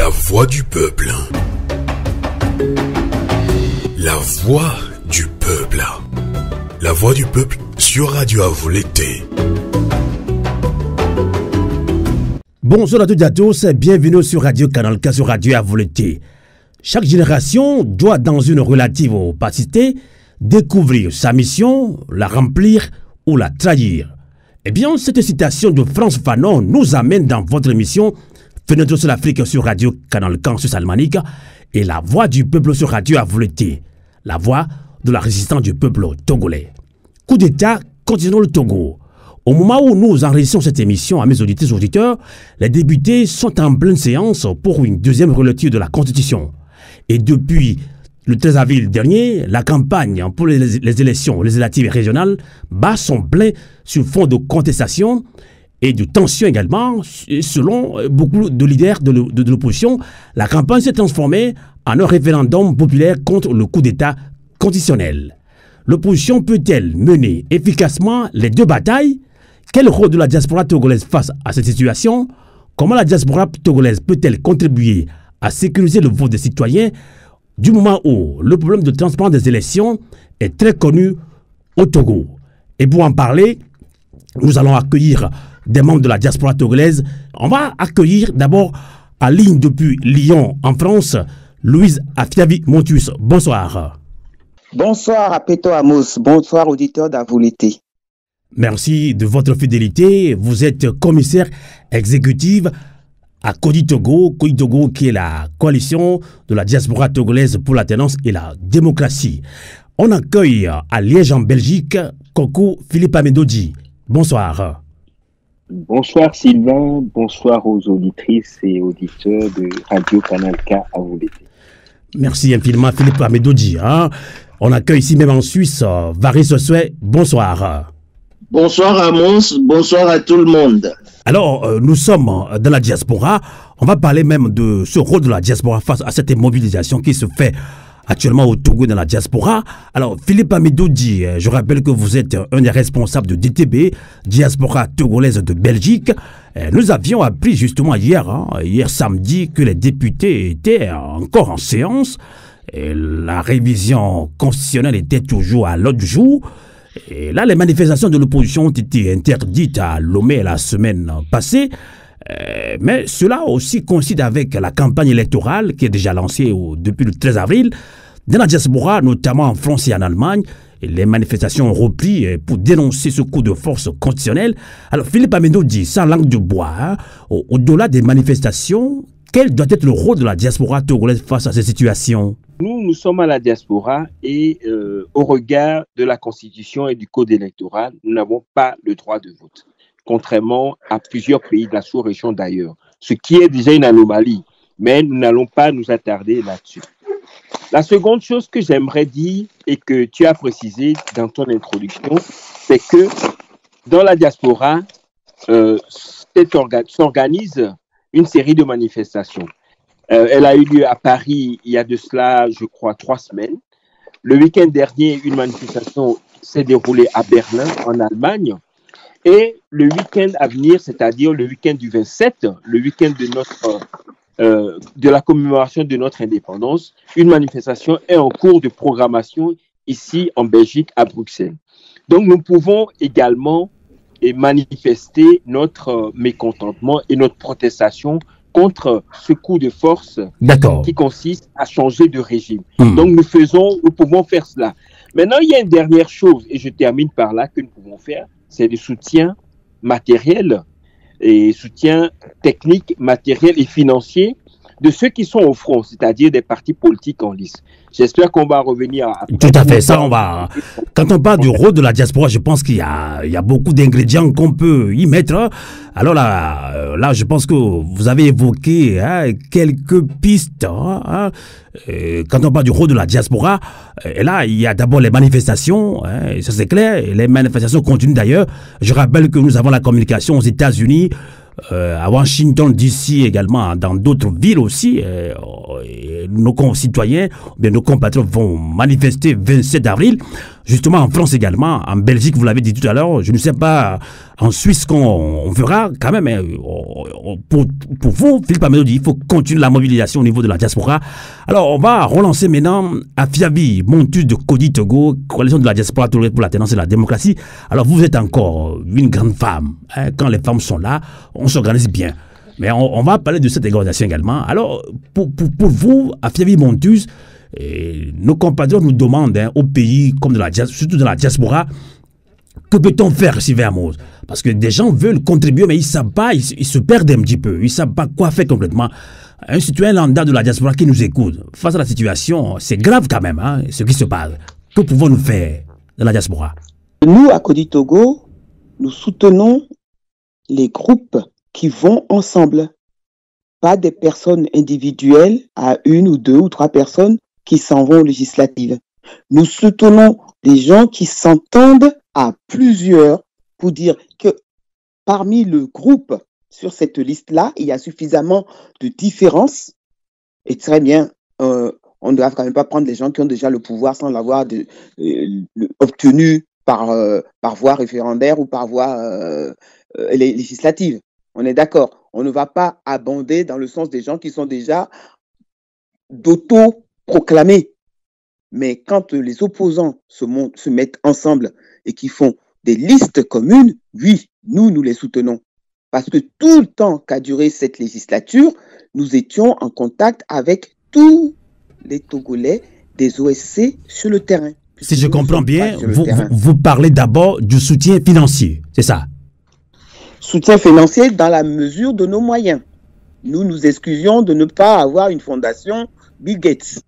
La voix du peuple. La voix du peuple. La voix du peuple sur Radio Avou l'été. Bonjour à toutes et à tous, bienvenue sur Radio Canal K, sur Radio Avou l'été. Chaque génération doit, dans une relative opacité, découvrir sa mission, la remplir ou la trahir. Eh bien, cette citation de Frantz Fanon nous amène dans votre émission Fenêtre sur l'Afrique sur Radio Canal K sur Salmanique et la voix du peuple sur Radio Avou l'été, la voix de la résistance du peuple togolais. Coup d'État continue le Togo. Au moment où nous enregistrons cette émission, à mes auditeurs et auditeurs, les députés sont en pleine séance pour une deuxième relecture de la Constitution. Et depuis le 13 avril dernier, la campagne pour les élections législatives et régionales bat son plein sur fond de contestation et de tension également. Selon beaucoup de leaders de l'opposition, la campagne s'est transformée en un référendum populaire contre le coup d'État constitutionnel. L'opposition peut-elle mener efficacement les deux batailles? Quel rôle de la diaspora togolaise face à cette situation? Comment la diaspora togolaise peut-elle contribuer à sécuriser le vote des citoyens du moment où le problème de transparence des élections est très connu au Togo? Et pour en parler, nous allons accueillir des membres de la diaspora togolaise. On va accueillir d'abord en ligne depuis Lyon, en France, Louise Afiavi Montus. Bonsoir. Bonsoir à Peto Amos. Bonsoir auditeurs d'Avou l'été. Merci de votre fidélité. Vous êtes commissaire exécutive à Kodi Togo qui est la coalition de la diaspora togolaise pour l'alternance et la démocratie. On accueille à Liège en Belgique Kokou Philippe Amedodji. Bonsoir. Bonsoir Sylvain, bonsoir aux auditrices et auditeurs de Radio Canal K Avou l'été. Merci infiniment Philippe Amedodji. On accueille ici même en Suisse Varis Sosoué. Bonsoir. Bonsoir Amos, bonsoir à tout le monde. Alors, nous sommes dans la diaspora. On va parler même de ce rôle de la diaspora face à cette mobilisation qui se fait actuellement au Togo dans la diaspora. Alors, Philippe Amedodji, je rappelle que vous êtes un des responsables de DTB, Diaspora Togolaise de Belgique. Nous avions appris justement hier samedi, que les députés étaient encore en séance. Et la révision constitutionnelle était toujours à l'ordre du jour. Et là, les manifestations de l'opposition ont été interdites à Lomé la semaine passée. Mais cela aussi coïncide avec la campagne électorale qui est déjà lancée depuis le 13 avril. Dans la diaspora, notamment en France et en Allemagne, les manifestations ont repris pour dénoncer ce coup de force constitutionnel. Alors, Philippe Amedodji, sans langue de bois, au-delà des manifestations, quel doit être le rôle de la diaspora togolaise face à ces situations? Nous sommes à la diaspora et au regard de la Constitution et du Code électoral, nous n'avons pas le droit de vote, contrairement à plusieurs pays de la sous-région d'ailleurs, ce qui est déjà une anomalie, mais nous n'allons pas nous attarder là-dessus. La seconde chose que j'aimerais dire et que tu as précisé dans ton introduction, c'est que dans la diaspora, s'organise une série de manifestations. Elle a eu lieu à Paris il y a de cela, je crois, 3 semaines. Le week-end dernier, une manifestation s'est déroulée à Berlin, en Allemagne. Et le week-end à venir, c'est-à-dire le week-end du 27, le week-end de la commémoration de notre indépendance, une manifestation est en cours de programmation ici en Belgique, à Bruxelles. Donc nous pouvons également manifester notre mécontentement et notre protestation contre ce coup de force qui consiste à changer de régime. Donc nous pouvons faire cela. Maintenant, il y a une dernière chose, et je termine par là, que nous pouvons faire, c'est le soutien matériel et soutien technique, matériel et financier de ceux qui sont au front, c'est-à-dire des partis politiques en lice. J'espère qu'on va revenir à... Tout à fait, ça on va... Quand on parle du rôle de la diaspora, je pense qu'il y a beaucoup d'ingrédients qu'on peut y mettre. Alors là, je pense que vous avez évoqué quelques pistes. Quand on parle du rôle de la diaspora, et là, il y a d'abord les manifestations, ça c'est clair, les manifestations continuent d'ailleurs. Je rappelle que nous avons la communication aux États-Unis, à Washington DC également, dans d'autres villes aussi, nos concitoyens, bien nos compatriotes vont manifester 27 avril, justement en France également, en Belgique, vous l'avez dit tout à l'heure, je ne sais pas, en Suisse qu'on verra quand même, hein, pour vous, Philippe Amédodi, il faut continuer la mobilisation au niveau de la diaspora. Alors, on va relancer maintenant Afiavi Montus de Kodi Togo, coalition de la diaspora pour la tenance et la démocratie. Alors, vous êtes encore une grande femme, hein, quand les femmes sont là, on s'organise bien. Mais on va parler de cette organisation également. Alors, pour vous, Afiavi Montus, nos compatriotes nous demandent, hein, au pays, comme surtout de la diaspora, que peut-on faire, Sylvain Amos? Parce que des gens veulent contribuer, mais ils ne savent pas, ils se perdent un petit peu, ils ne savent pas quoi faire complètement. Un citoyen lambda de la diaspora qui nous écoute, face à la situation, c'est grave quand même, hein, ce qui se passe. Que pouvons-nous faire de la diaspora? Nous, à Kodi Togo, nous soutenons les groupes qui vont ensemble, pas des personnes individuelles à 1 ou 2 ou 3 personnes qui s'en vont aux législatives. Nous soutenons les gens qui s'entendent à plusieurs pour dire que parmi le groupe sur cette liste-là, il y a suffisamment de différences. Et très bien, on ne doit quand même pas prendre les gens qui ont déjà le pouvoir sans l'avoir obtenu par voie référendaire ou par voie législative. On est d'accord. On ne va pas abonder dans le sens des gens qui sont déjà d'auto-proclamés. Mais quand les opposants se mettent ensemble et qui font des listes communes, oui, nous les soutenons. Parce que tout le temps qu'a duré cette législature, nous étions en contact avec tous les Togolais des OSC sur le terrain. Si je comprends bien, vous parlez d'abord du soutien financier, c'est ça? Soutien financier dans la mesure de nos moyens. Nous nous excusions de ne pas avoir une fondation Bill Gates.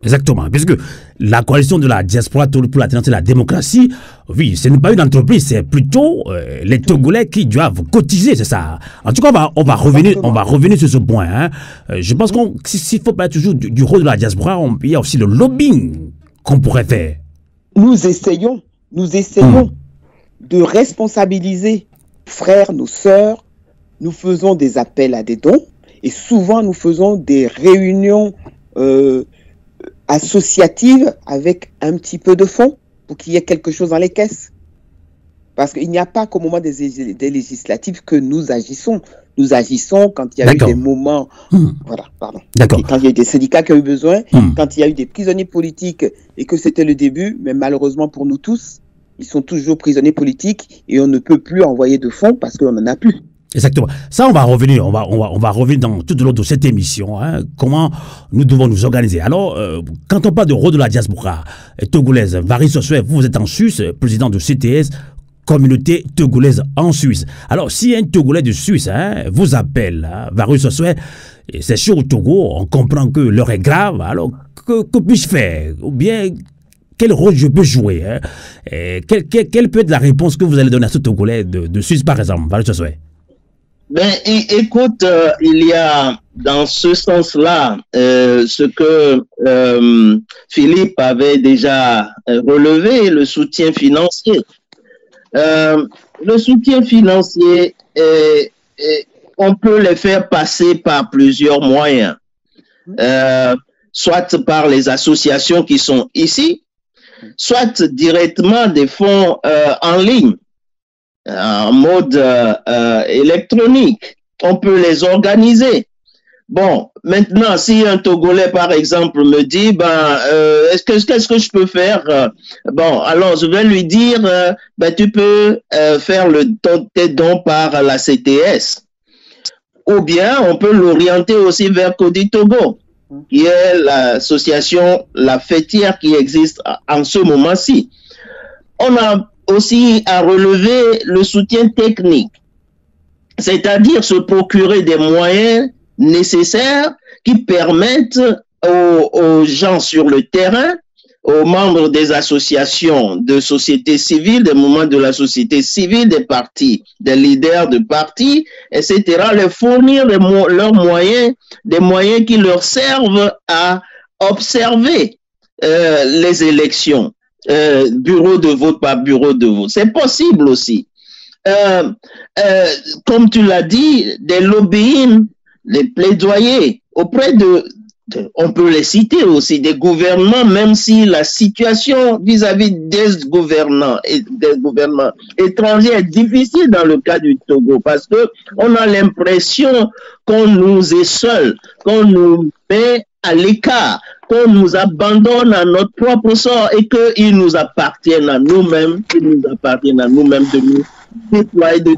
Exactement, puisque la coalition de la diaspora pour la tenance et la démocratie, oui, ce n'est pas une entreprise, c'est plutôt les Togolais qui doivent cotiser, c'est ça. En tout cas, on va revenir sur ce point. Hein. Je pense s'il faut parler toujours du rôle de la diaspora, il y a aussi le lobbying qu'on pourrait faire. Nous essayons de responsabiliser frères, nos sœurs. Nous faisons des appels à des dons et souvent nous faisons des réunions associative avec un petit peu de fonds pour qu'il y ait quelque chose dans les caisses. Parce qu'il n'y a pas qu'au moment des législatives que nous agissons. Nous agissons quand il y a eu des moments... Voilà, pardon. D'accord. Quand il y a eu des syndicats qui ont eu besoin, quand il y a eu des prisonniers politiques et que c'était le début, mais malheureusement pour nous tous, ils sont toujours prisonniers politiques et on ne peut plus envoyer de fonds parce qu'on n'en a plus. Exactement. Ça, on va revenir. On va revenir dans tout au long de cette émission. Hein, comment nous devons nous organiser. Alors, quand on parle de rôle de la diaspora togolaise, Varys Sossoé, vous êtes en Suisse, président de CTS, communauté togolaise en Suisse. Alors, si un Togolais de Suisse vous appelle, Varys Sossoé, c'est sûr au Togo, on comprend que l'heure est grave. Alors, que puis-je faire? Ou bien, quel rôle je peux jouer? Quelle peut être la réponse que vous allez donner à ce Togolais de Suisse, par exemple, Varys Sossoé? Ben, écoute, il y a dans ce sens-là ce que Philippe avait déjà relevé, le soutien financier. Le soutien financier, on peut le faire passer par plusieurs moyens, soit par les associations qui sont ici, soit directement des fonds en ligne. En mode électronique, on peut les organiser. Bon, maintenant, si un Togolais, par exemple, me dit, qu'est-ce que je peux faire? Bon, alors je vais lui dire, tu peux faire tes dons par la CTS. Ou bien, on peut l'orienter aussi vers Kodi Togo, qui est l'association, la fêtière qui existe en ce moment-ci. On a aussi à relever le soutien technique, c'est-à-dire se procurer des moyens nécessaires qui permettent aux gens sur le terrain, aux membres des associations de société civile, des mouvements de la société civile, des partis, des leaders de partis, etc., leur fournir leurs moyens, des moyens qui leur servent à observer les élections. Bureau de vote par bureau de vote. C'est possible aussi. Comme tu l'as dit, des lobbying, les plaidoyers auprès on peut les citer aussi, des gouvernements, même si la situation vis-à-vis des gouvernants étrangers est difficile dans le cas du Togo, parce que on a l'impression qu'on nous est seul, qu'on nous met à l'écart, qu'on nous abandonne à notre propre sort et qu'il nous appartienne à nous-mêmes, de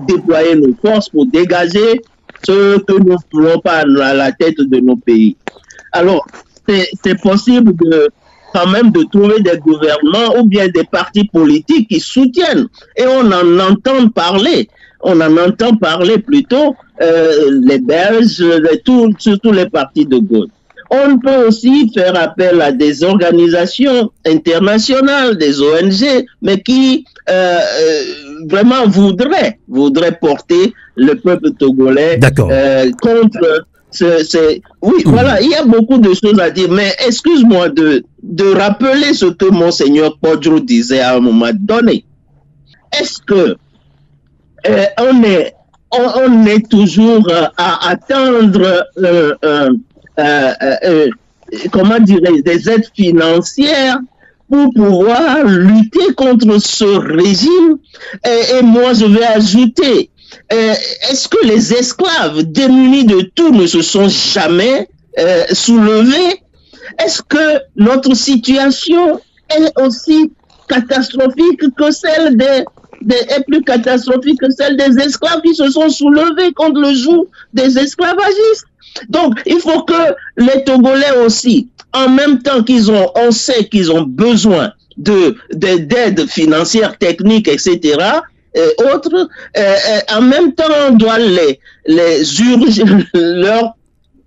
déployer nos forces pour dégager ce que nous ne voulons pas à la tête de nos pays. Alors, c'est possible quand même de trouver des gouvernements ou bien des partis politiques qui soutiennent. Et on en entend parler. On en entend parler plutôt les Belges, surtout les partis de gauche. On peut aussi faire appel à des organisations internationales, des ONG, mais qui vraiment voudraient porter le peuple togolais contre oui, voilà, il y a beaucoup de choses à dire, mais excuse-moi de rappeler ce que Monseigneur Podjo disait à un moment donné. Est-ce que on est toujours à attendre comment dirais-je, des aides financières pour pouvoir lutter contre ce régime? Et moi, je vais ajouter, est-ce que les esclaves démunis de tout ne se sont jamais soulevés? Est-ce que notre situation est aussi catastrophique que celle est plus catastrophique que celle des esclaves qui se sont soulevés contre le joug des esclavagistes? Donc, il faut que les Togolais aussi, en même temps on sait qu'ils ont besoin d'aide financière, technique, etc., et autres, en même temps, on doit leur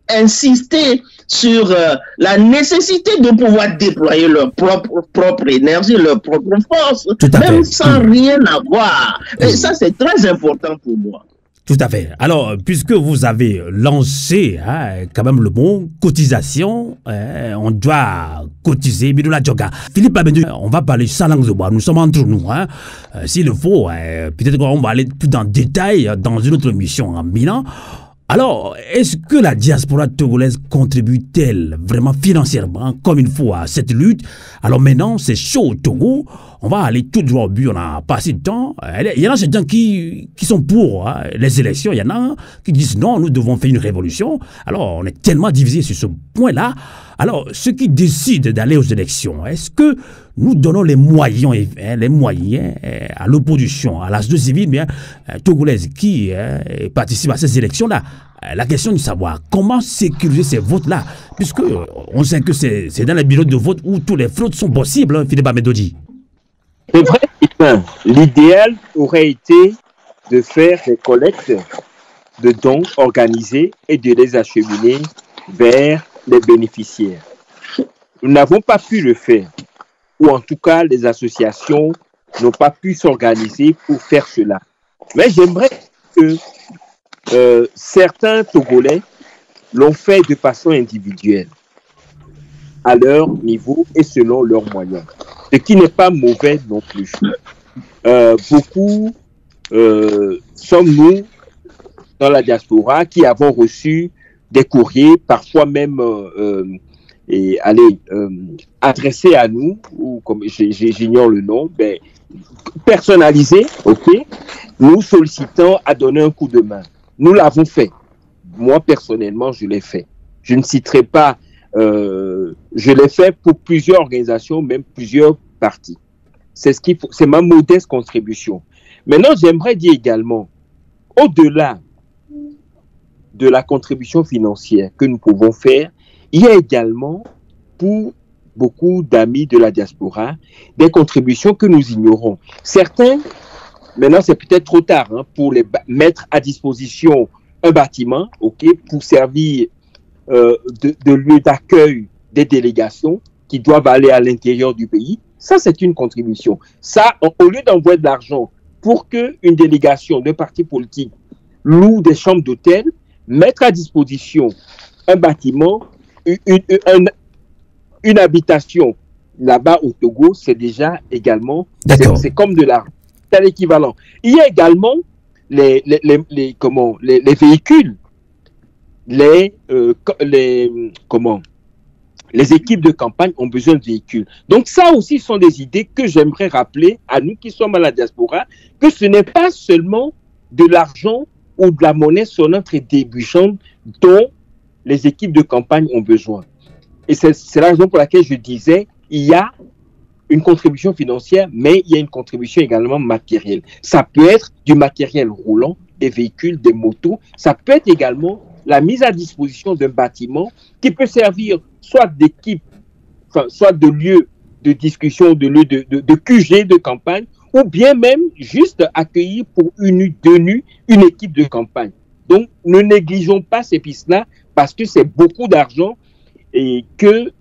insister sur la nécessité de pouvoir déployer leur propre énergie, leur propre force, même sans rien avoir. Et ça, c'est très important pour moi. Tout à fait. Alors, puisque vous avez lancé quand même le mot cotisation, on doit cotiser. Philippe Abendou, on va parler sans langue de bois. Nous sommes entre nous. S'il le faut, peut-être qu'on va aller plus dans le détail dans une autre émission en Milan. Alors, est-ce que la diaspora togolaise contribue-t-elle vraiment financièrement comme il faut à cette lutte? Alors maintenant, c'est chaud au Togo. On va aller tout droit au but, on a passé de temps. Il y en a certains qui sont pour les élections, il y en a qui disent non, nous devons faire une révolution. Alors, on est tellement divisé sur ce point-là. Alors, ceux qui décident d'aller aux élections, est-ce que nous donnons les moyens à l'opposition, à la société civile bien togolaise qui participe à ces élections-là? La question de savoir comment sécuriser ces votes-là, puisque on sait que c'est dans les bureaux de vote où tous les fraudes sont possibles, Philippe Amedodi. C'est vrai, l'idéal aurait été de faire des collectes de dons organisés et de les acheminer vers les bénéficiaires. Nous n'avons pas pu le faire, ou en tout cas les associations n'ont pas pu s'organiser pour faire cela. Mais j'aimerais que certains Togolais l'ont fait de façon individuelle, à leur niveau et selon leurs moyens, ce qui n'est pas mauvais non plus. Beaucoup sommes-nous dans la diaspora qui avons reçu des courriers, parfois même adressés à nous, ou comme j'ignore le nom, personnalisés, ok, nous sollicitant à donner un coup de main. Nous l'avons fait. Moi, personnellement, je l'ai fait. Je ne citerai pas, je l'ai fait pour plusieurs organisations, même plusieurs partis. C'est ma modeste contribution. Maintenant, j'aimerais dire également, au-delà de la contribution financière que nous pouvons faire, il y a également, pour beaucoup d'amis de la diaspora, des contributions que nous ignorons. Certains, maintenant c'est peut-être trop tard, pour les mettre à disposition un bâtiment, ok, pour servir de lieu d'accueil des délégations qui doivent aller à l'intérieur du pays. Ça, c'est une contribution. Ça, au lieu d'envoyer de l'argent pour qu'une délégation d'un parti politique loue des chambres d'hôtel, mettre à disposition un bâtiment, une habitation là-bas au Togo, c'est déjà également, c'est comme de l'argent, c'est l'équivalent. Il y a également les véhicules, les équipes de campagne ont besoin de véhicules. Donc ça aussi sont des idées que j'aimerais rappeler à nous qui sommes à la diaspora, que ce n'est pas seulement de l'argent ou de la monnaie sonnante et débuchante dont les équipes de campagne ont besoin. Et c'est la raison pour laquelle je disais, il y a une contribution financière, mais il y a une contribution également matérielle. Ça peut être du matériel roulant, des véhicules, des motos. Ça peut être également la mise à disposition d'un bâtiment qui peut servir soit d'équipe, soit de lieu de discussion, de lieu de QG de campagne, ou bien même juste accueillir pour une équipe de campagne. Donc, ne négligeons pas ces pistes-là parce que c'est beaucoup d'argent et que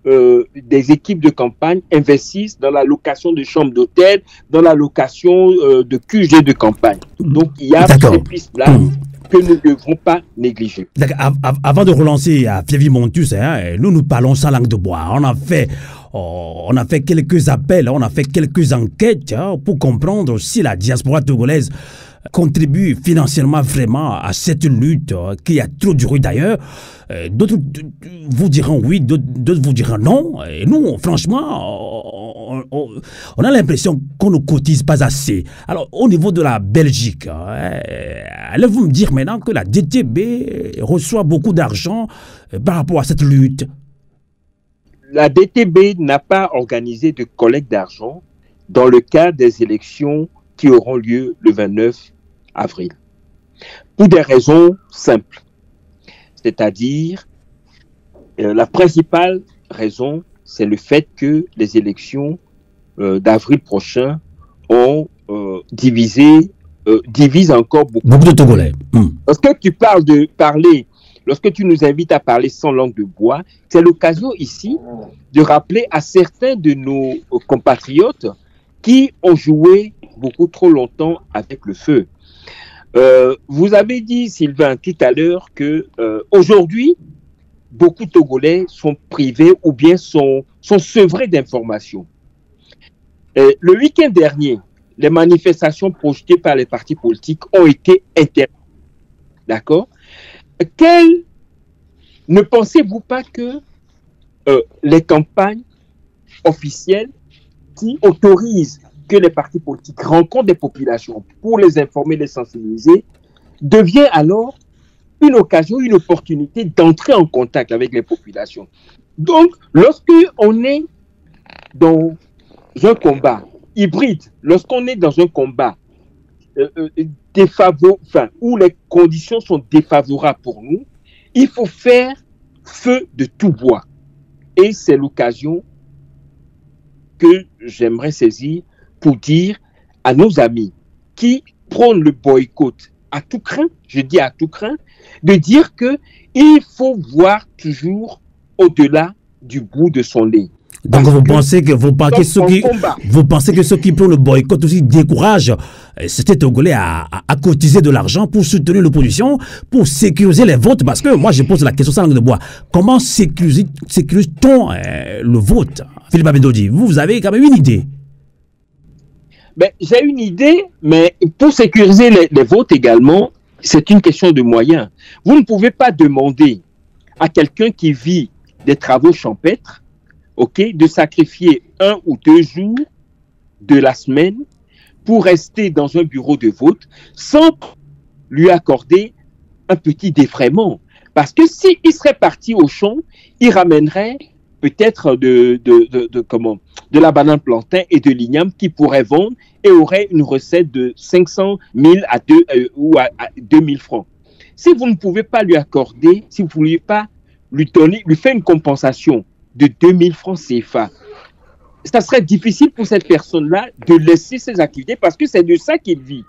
des équipes de campagne investissent dans la location de chambres d'hôtel, dans la location de QG de campagne. Donc, il y a ces pistes-là que nous ne devrons pas négliger. Avant de relancer à Fievi Montus, nous parlons sans langue de bois. On a fait quelques appels, on a fait quelques enquêtes pour comprendre si la diaspora togolaise contribue financièrement vraiment à cette lutte qui a trop duré d'ailleurs. D'autres vous diront oui, d'autres vous diront non. Et nous, franchement, on a l'impression qu'on ne cotise pas assez. Alors, au niveau de la Belgique, allez-vous me dire maintenant que la DTB reçoit beaucoup d'argent par rapport à cette lutte? La DTB n'a pas organisé de collecte d'argent dans le cadre des élections qui auront lieu le 29 avril. Pour des raisons simples. C'est-à-dire, la principale raison, c'est le fait que les élections d'avril prochain ont divisent encore beaucoup de Togolais. Lorsque tu lorsque tu nous invites à parler sans langue de bois, c'est l'occasion ici de rappeler à certains de nos compatriotes qui ont joué beaucoup trop longtemps avec le feu. Vous avez dit, Sylvain, tout à l'heure que aujourd'hui, beaucoup de Togolais sont privés ou bien sont sevrés d'informations. Le week-end dernier, les manifestations projetées par les partis politiques ont été interdites. D'accord? Ne pensez-vous pas que les campagnes officielles qui autorisent que les partis politiques rencontrent des populations pour les informer, les sensibiliser, devient alors une occasion, une opportunité d'entrer en contact avec les populations. Donc, lorsqu'on est dans un combat hybride, lorsqu'on est dans un combat où les conditions sont défavorables pour nous, il faut faire feu de tout bois. Et c'est l'occasion que j'aimerais saisir pour dire à nos amis qui prônent le boycott à tout craint, je dis à tout craint, de dire qu'il faut voir toujours au-delà du bout de son nez. Donc vous pensez que ceux qui prennent le boycott aussi découragent ces Togolais à cotiser de l'argent pour soutenir l'opposition, pour sécuriser les votes? Parce que moi je pose la question sans langue de bois. Comment sécurise-t-on le vote? Philippe Abendodi, vous avez quand même une idée? J'ai une idée, mais pour sécuriser les votes également, c'est une question de moyens. Vous ne pouvez pas demander à quelqu'un qui vit des travaux champêtres, de sacrifier 1 ou 2 jours de la semaine pour rester dans un bureau de vote sans lui accorder un petit défraiement. Parce que s'il serait parti au champ, il ramènerait peut-être de la banane plantain et de l'igname qu'il pourrait vendre et aurait une recette de 500 000 à 2000 francs. Si vous ne pouvez pas lui accorder, si vous ne pouvez pas lui faire une compensation de 2000 francs CFA, ça serait difficile pour cette personne-là de laisser ses activités parce que c'est de ça qu'il vit.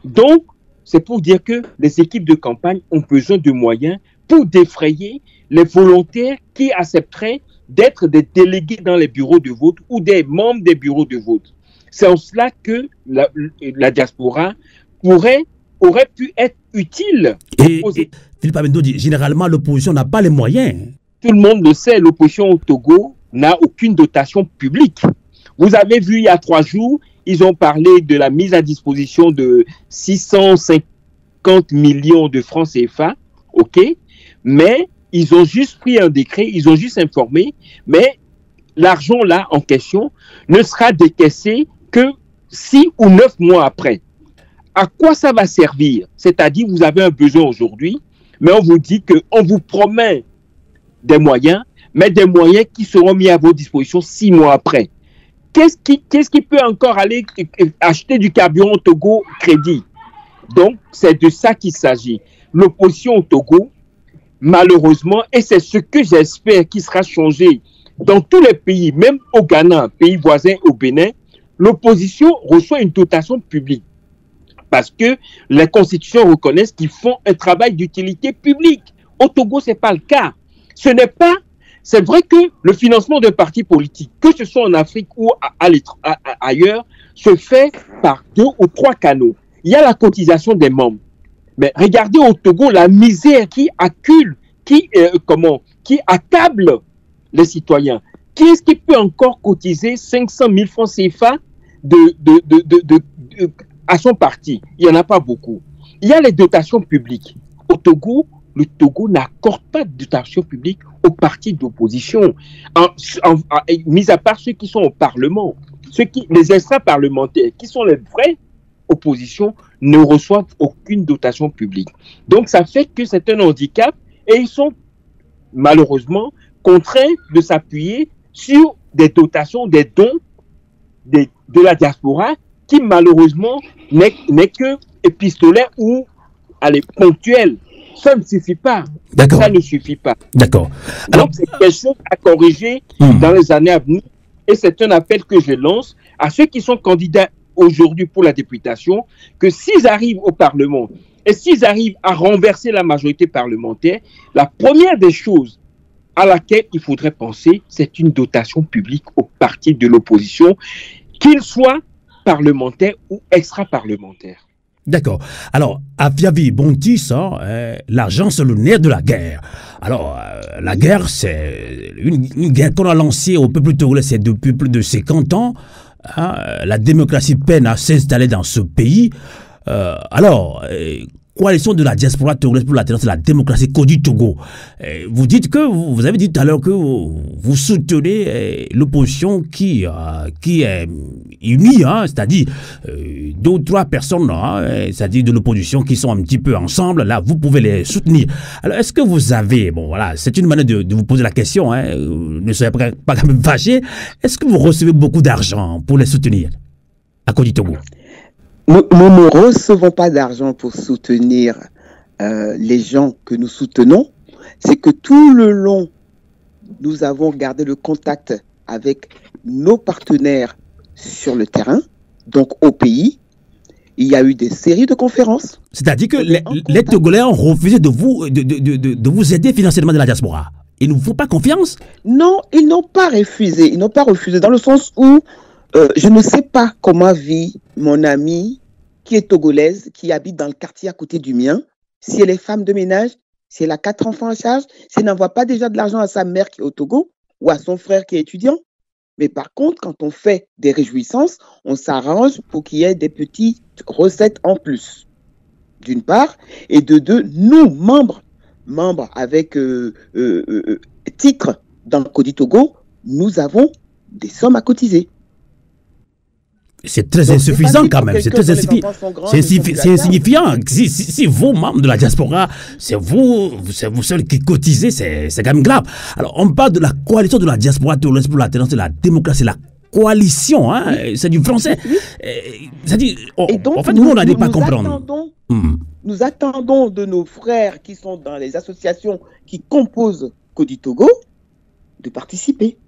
Donc, c'est pour dire que les équipes de campagne ont besoin de moyens pour défrayer les volontaires qui accepteraient d'être des délégués dans les bureaux de vote ou des membres des bureaux de vote. C'est en cela que la diaspora aurait pu être utile. Et Philippe Abendodi, généralement, l'opposition n'a pas les moyens. Tout le monde le sait, l'opposition au Togo n'a aucune dotation publique. Vous avez vu il y a 3 jours, ils ont parlé de la mise à disposition de 650 millions de francs CFA, mais ils ont juste pris un décret, ils ont juste informé, mais l'argent là en question ne sera décaissé que 6 ou 9 mois après. À quoi ça va servir? C'est-à-dire, vous avez un besoin aujourd'hui, mais on vous dit qu'on vous promet des moyens, mais des moyens qui seront mis à vos dispositions 6 mois après. Qu'est-ce qui peut encore aller acheter du carburant au Togo crédit? Donc, c'est de ça qu'il s'agit. L'opposition au Togo, malheureusement, et c'est ce que j'espère qui sera changé dans tous les pays, même au Ghana, pays voisin au Bénin, l'opposition reçoit une dotation publique. Parce que les constitutions reconnaissent qu'ils font un travail d'utilité publique. Au Togo, ce n'est pas le cas. Ce n'est pas... C'est vrai que le financement d'un parti politique, que ce soit en Afrique ou ailleurs, se fait par 2 ou 3 canaux. Il y a la cotisation des membres. Mais regardez au Togo la misère qui accule, qui accable les citoyens. Qui est-ce qui peut encore cotiser 500 000 francs CFA à son parti? Il n'y en a pas beaucoup. Il y a les dotations publiques. Au Togo, le Togo n'accorde pas de dotation publique aux partis d'opposition, mis à part ceux qui sont au Parlement. Les extra-parlementaires, qui sont les vraies oppositions, ne reçoivent aucune dotation publique. Donc, ça fait que c'est un handicap et ils sont malheureusement contraints de s'appuyer sur des dotations, des dons de la diaspora qui malheureusement n'est que épistolaire ou ponctuel. Ça ne suffit pas. D'accord. Ça ne suffit pas. D'accord. Alors, donc, c'est quelque chose à corriger dans les années à venir. Et c'est un appel que je lance à ceux qui sont candidats aujourd'hui pour la députation, que s'ils arrivent au Parlement et s'ils arrivent à renverser la majorité parlementaire, la première des choses à laquelle il faudrait penser, c'est une dotation publique aux partis de l'opposition, qu'ils soient parlementaires ou extra-parlementaires. D'accord. Alors, Afiavi Bontis, l'argent, c'est le nerf de la guerre. Alors, la guerre, c'est une guerre qu'on a lancée au peuple togolais depuis plus de 50 ans. La démocratie peine à s'installer dans ce pays. Coalition de la diaspora togolaise pour l'alternance de la démocratie Kodi Togo. Vous dites que, vous avez dit tout à l'heure que vous soutenez l'opposition qui est unie, c'est-à-dire 2 ou 3 personnes, c'est-à-dire de l'opposition qui sont un petit peu ensemble, là, vous pouvez les soutenir. Alors, est-ce que vous avez, bon voilà, c'est une manière de vous poser la question, ne soyez pas quand même fâchés, est-ce que vous recevez beaucoup d'argent pour les soutenir à Kodi Togo? Nous ne recevons pas d'argent pour soutenir les gens que nous soutenons. C'est que tout le long, nous avons gardé le contact avec nos partenaires sur le terrain, donc au pays. Il y a eu des séries de conférences. C'est-à-dire que les Togolais ont refusé de vous aider financièrement de la diaspora. Ils ne vous font pas confiance? Non, ils n'ont pas refusé. Ils n'ont pas refusé dans le sens où je ne sais pas comment vit mon amie qui est togolaise, qui habite dans le quartier à côté du mien, si elle est femme de ménage, si elle a 4 enfants à charge, si elle n'envoie pas déjà de l'argent à sa mère qui est au Togo ou à son frère qui est étudiant. Mais par contre, quand on fait des réjouissances, on s'arrange pour qu'il y ait des petites recettes en plus, d'une part, et de 2, nous, membres avec titre dans Kodi Togo, nous avons des sommes à cotiser. C'est très insuffisant quand même, c'est très insignifiant. C'est insignifiant. Si vos membres de la diaspora, c'est vous seuls qui cotisez, c'est quand même grave. Alors, on parle de la coalition de la diaspora togolaise pour l'alternance de la démocratie, la coalition, c'est du français. C'est-à-dire, en fait, nous, on n'allait pas comprendre. Nous attendons de nos frères qui sont dans les associations qui composent Kodi Togo de participer.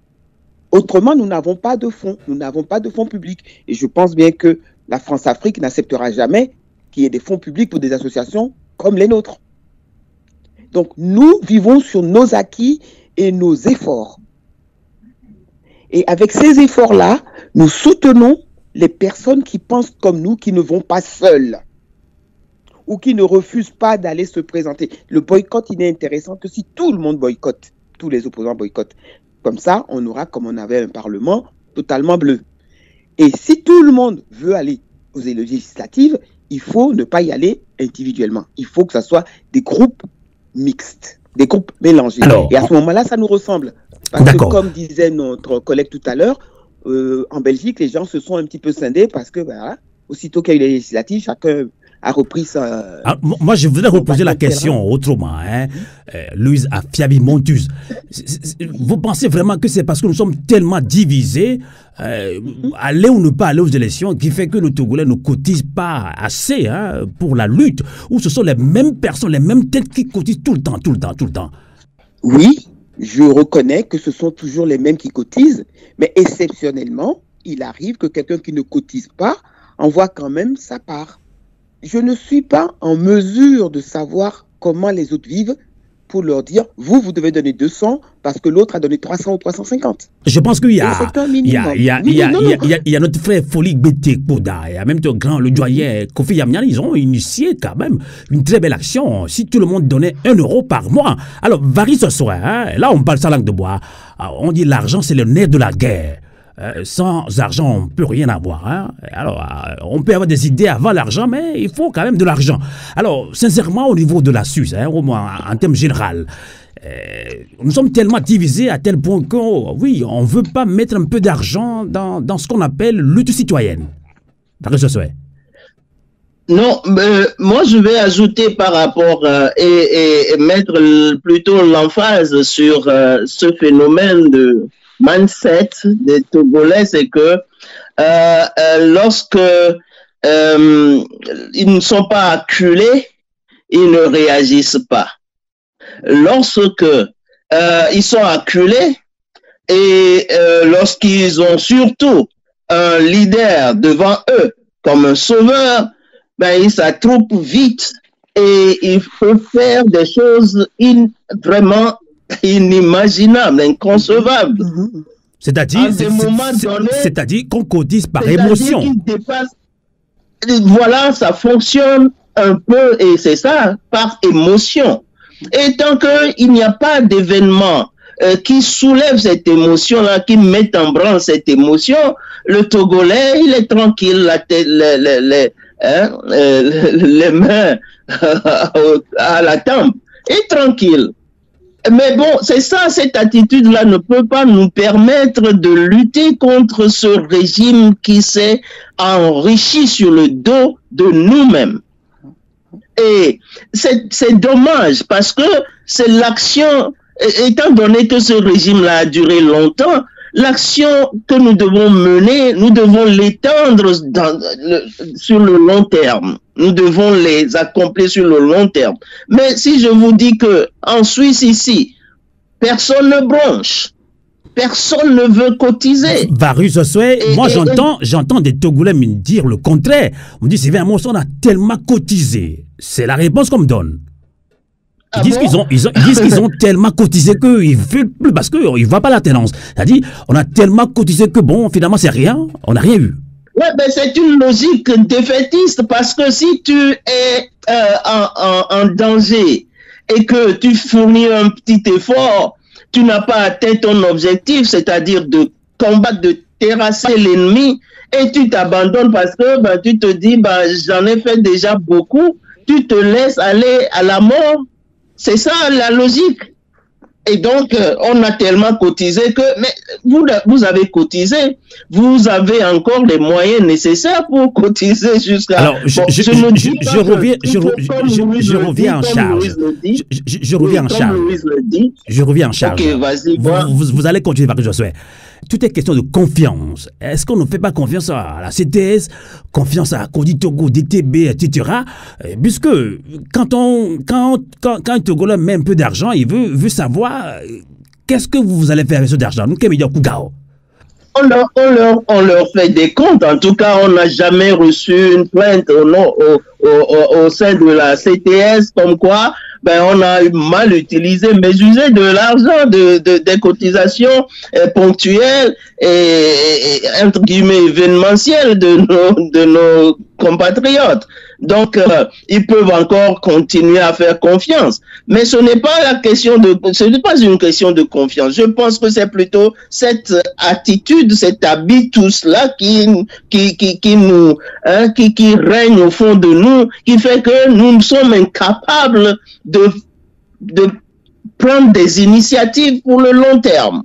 Autrement, nous n'avons pas de fonds. Nous n'avons pas de fonds publics. Et je pense bien que la France-Afrique n'acceptera jamais qu'il y ait des fonds publics pour des associations comme les nôtres. Donc, nous vivons sur nos acquis et nos efforts. Et avec ces efforts-là, nous soutenons les personnes qui pensent comme nous, qui ne vont pas seules ou qui ne refusent pas d'aller se présenter. Le boycott, il n'est intéressant que si tout le monde boycotte, tous les opposants boycottent. Comme ça, on aura, comme on avait un Parlement, totalement bleu. Et si tout le monde veut aller aux élections législatives, il faut ne pas y aller individuellement. Il faut que ce soit des groupes mixtes. des groupes mélangés. Alors, et à ce moment-là, ça nous ressemble. Parce que comme disait notre collègue tout à l'heure, en Belgique, les gens se sont un petit peu scindés parce que, voilà, aussitôt qu'il y a eu les législatives, chacun a repris sa... Alors, moi, je voudrais reposer la question autrement. Hein. Louise Afiabi Montus, vous pensez vraiment que c'est parce que nous sommes tellement divisés, aller ou ne pas aller aux élections, qui fait que nos Togolais ne cotisent pas assez pour la lutte, ou ce sont les mêmes personnes, les mêmes têtes qui cotisent tout le temps? Oui, je reconnais que ce sont toujours les mêmes qui cotisent, mais exceptionnellement, il arrive que quelqu'un qui ne cotise pas envoie quand même sa part. Je ne suis pas en mesure de savoir comment les autres vivent pour leur dire, vous devez donner 200 parce que l'autre a donné 300 ou 350. Je pense qu'il y a notre frère Folik Bété Koda, il y a même le doyen Kofi Yamnian, ils ont initié quand même une très belle action. Si tout le monde donnait 1 euro par mois. Alors, varie ce soir, là on parle sa langue de bois, on dit l'argent c'est le nerf de la guerre. Sans argent, on ne peut rien avoir. Hein? Alors, on peut avoir des idées avant l'argent, mais il faut quand même de l'argent. Alors, sincèrement, au niveau de la Suisse, au moins en termes général, nous sommes tellement divisés à tel point que, oui, on ne veut pas mettre un peu d'argent dans ce qu'on appelle lutte citoyenne. Non, moi je vais ajouter par rapport et mettre plutôt l'emphase sur ce phénomène de mindset des Togolais, c'est que lorsque ils ne sont pas acculés, ils ne réagissent pas. Lorsque ils sont acculés et lorsqu'ils ont surtout un leader devant eux comme un sauveur, ben ils s'attroupent vite et il faut faire des choses vraiment inimaginable, inconcevable. C'est-à-dire qu'on cotise par émotion. Voilà, ça fonctionne un peu, et c'est ça, par émotion. Et tant qu'il n'y a pas d'événement qui soulève cette émotion-là, qui met en branle cette émotion, le Togolais, il est tranquille, la tête, les mains à la tempe, il est tranquille. Mais bon, c'est ça, cette attitude-là ne peut pas nous permettre de lutter contre ce régime qui s'est enrichi sur le dos de nous-mêmes. Et c'est dommage parce que c'est l'action, étant donné que ce régime-là a duré longtemps, l'action que nous devons mener, nous devons l'étendre sur le long terme. Nous devons les accomplir sur le long terme. Mais si je vous dis que en Suisse ici, personne ne bronche, personne ne veut cotiser. Varus Osoué, moi j'entends des Togolais me dire le contraire. On me dit, Sylvain Amos, on a tellement cotisé. C'est la réponse qu'on me donne. Ils disent qu'ils ont tellement cotisé qu'ils ne veulent plus parce qu'ils ne voient pas la tendance. C'est-à-dire, on a tellement cotisé que bon, finalement, c'est rien, on n'a rien eu. Oui, ben c'est une logique défaitiste parce que si tu es en danger et que tu fournis un petit effort, tu n'as pas atteint ton objectif, c'est-à-dire de combattre, de terrasser l'ennemi, et tu t'abandonnes parce que tu te dis, j'en ai fait déjà beaucoup, tu te laisses aller à la mort. C'est ça la logique. Et donc, on a tellement cotisé que, mais vous avez cotisé, vous avez encore les moyens nécessaires pour cotiser jusqu'à... Alors, je reviens en charge. Je reviens en charge. Ok, vas-y. Vous allez continuer, Varus Osoué. Tout est question de confiance. Est-ce qu'on ne fait pas confiance à la CTS, confiance à Cody Togo, DTB, etc. Puisque quand un Togolais met un peu d'argent, il veut savoir qu'est-ce que vous allez faire avec cet argent. Nous, on leur fait des comptes. En tout cas, on n'a jamais reçu une plainte au sein de la CTS comme quoi on a mal utilisé, mésusé de l'argent des cotisations ponctuelles et entre guillemets événementielles de nos compatriotes. Donc, ils peuvent encore continuer à faire confiance. Mais ce n'est pas une question de confiance. Je pense que c'est plutôt cette attitude, cet habitus-là qui règne au fond de nous, qui fait que nous sommes incapables de prendre des initiatives pour le long terme,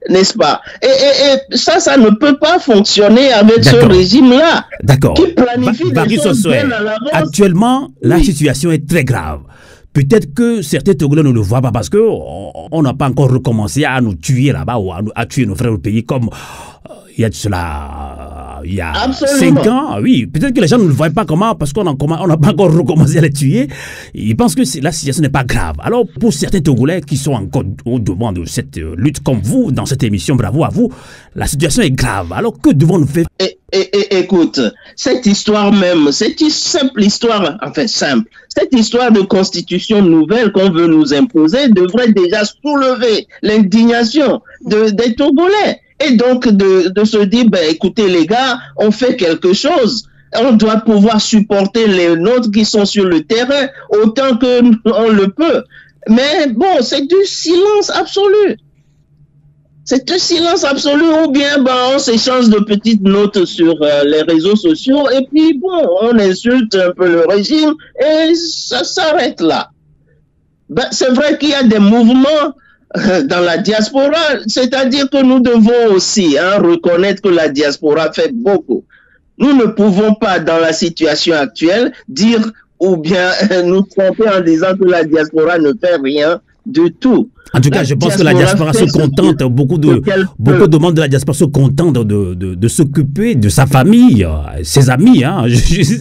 n'est-ce pas? Et ça ne peut pas fonctionner avec ce régime-là. D'accord. Qui planifie des choses bien à l'avance. Actuellement, la situation est très grave. Peut-être que certains Togolais ne le voient pas parce qu'on n'a pas encore recommencé à nous tuer là-bas ou à tuer nos frères au pays comme il y a de cela, il y a 5 ans. Oui, peut-être que les gens ne le voient pas comment parce qu'on n'a pas encore recommencé à les tuer. Ils pensent que la situation n'est pas grave. Alors, pour certains Togolais qui sont encore au devant de cette lutte comme vous, dans cette émission, bravo à vous, la situation est grave. Alors, que devons-nous faire? Écoute, cette histoire même, cette simple histoire, enfin simple, cette histoire de constitution nouvelle qu'on veut nous imposer devrait déjà soulever l'indignation des Togolais. Et donc de se dire, ben, écoutez les gars, on fait quelque chose. On doit pouvoir supporter les nôtres qui sont sur le terrain autant que on le peut. Mais bon, c'est du silence absolu. C'est un silence absolu, ou bien ben, on s'échange de petites notes sur les réseaux sociaux et puis bon, on insulte un peu le régime et ça s'arrête là. Ben, c'est vrai qu'il y a des mouvements dans la diaspora, c'est-à-dire que nous devons aussi reconnaître que la diaspora fait beaucoup. Nous ne pouvons pas, dans la situation actuelle, dire ou bien nous tromper en disant que la diaspora ne fait rien du tout. En tout cas, je pense que la diaspora se contente, beaucoup de membres de la diaspora se contentent de s'occuper de sa famille, ses amis.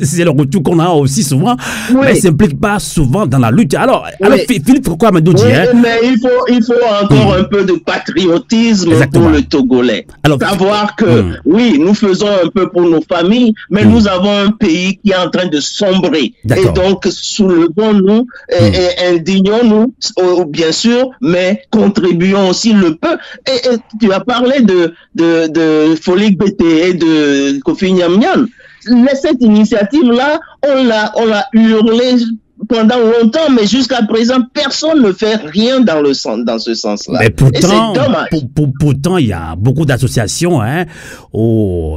C'est le retour qu'on a aussi souvent, mais ne s'implique pas souvent dans la lutte. Alors Philippe, pourquoi Amadou dit mais il faut encore un peu de patriotisme pour le Togolais. Alors, savoir que, oui, nous faisons un peu pour nos familles, mais nous avons un pays qui est en train de sombrer. Et donc, soulevons-nous et indignons-nous, bien sûr, mais contribuons aussi le peu. Et tu as parlé de Folik BT et de Kofi Nyamnyan. Cette initiative-là, on l'a hurlé pendant longtemps, mais jusqu'à présent, personne ne fait rien dans ce sens-là. Mais pourtant, pourtant, il y a beaucoup d'associations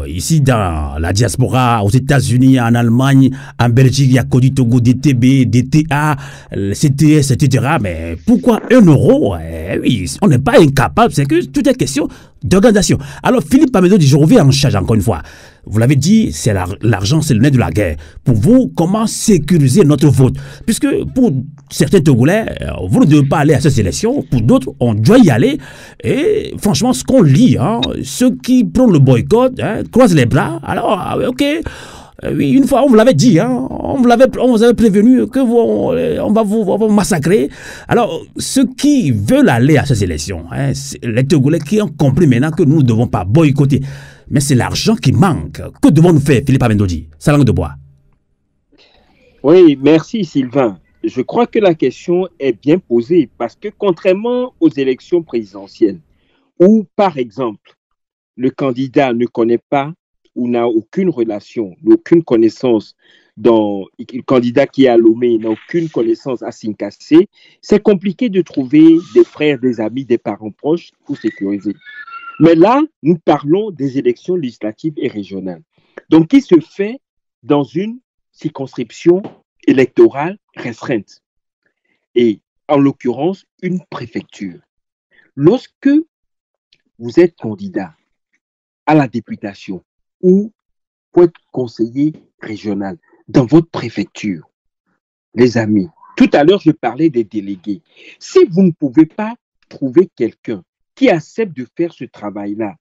ici dans la diaspora, aux États-Unis, en Allemagne, en Belgique, il y a Codi Togo, DTB, DTA, CTS, etc. Mais pourquoi 1 euro? Oui, on n'est pas incapable, c'est que tout est question d'organisation. Alors, Philippe Amédo dit, je reviens en charge encore une fois. Vous l'avez dit, c'est l'argent, c'est le nez de la guerre. Pour vous, comment sécuriser notre vote? Puisque pour certains Togolais, vous ne devez pas aller à ces élections. Pour d'autres, on doit y aller. Et franchement, ce qu'on lit, ceux qui prennent le boycott, croisent les bras. Alors, ok. Oui, une fois, on vous l'avait dit, on vous avait prévenu que on va vous massacrer. Alors, ceux qui veulent aller à ces élections, les Togolais qui ont compris maintenant que nous ne devons pas boycotter. Mais c'est l'argent qui manque. Que devons-nous faire, Philippe Amendodi? Sa langue de bois. Oui, merci Sylvain. Je crois que la question est bien posée parce que contrairement aux élections présidentielles, où par exemple, le candidat ne connaît pas ou n'a aucune relation, aucune connaissance le candidat qui est à Lomé n'a aucune connaissance à Sinkassé, c'est compliqué de trouver des frères, des amis, des parents proches pour sécuriser. Mais là, nous parlons des élections législatives et régionales. Donc, qui se fait dans une circonscription électorale restreinte. Et en l'occurrence, une préfecture. Lorsque vous êtes candidat à la députation ou pour être conseiller régional dans votre préfecture, les amis, tout à l'heure, je parlais des délégués. Si vous ne pouvez pas trouver quelqu'un qui accepte de faire ce travail-là,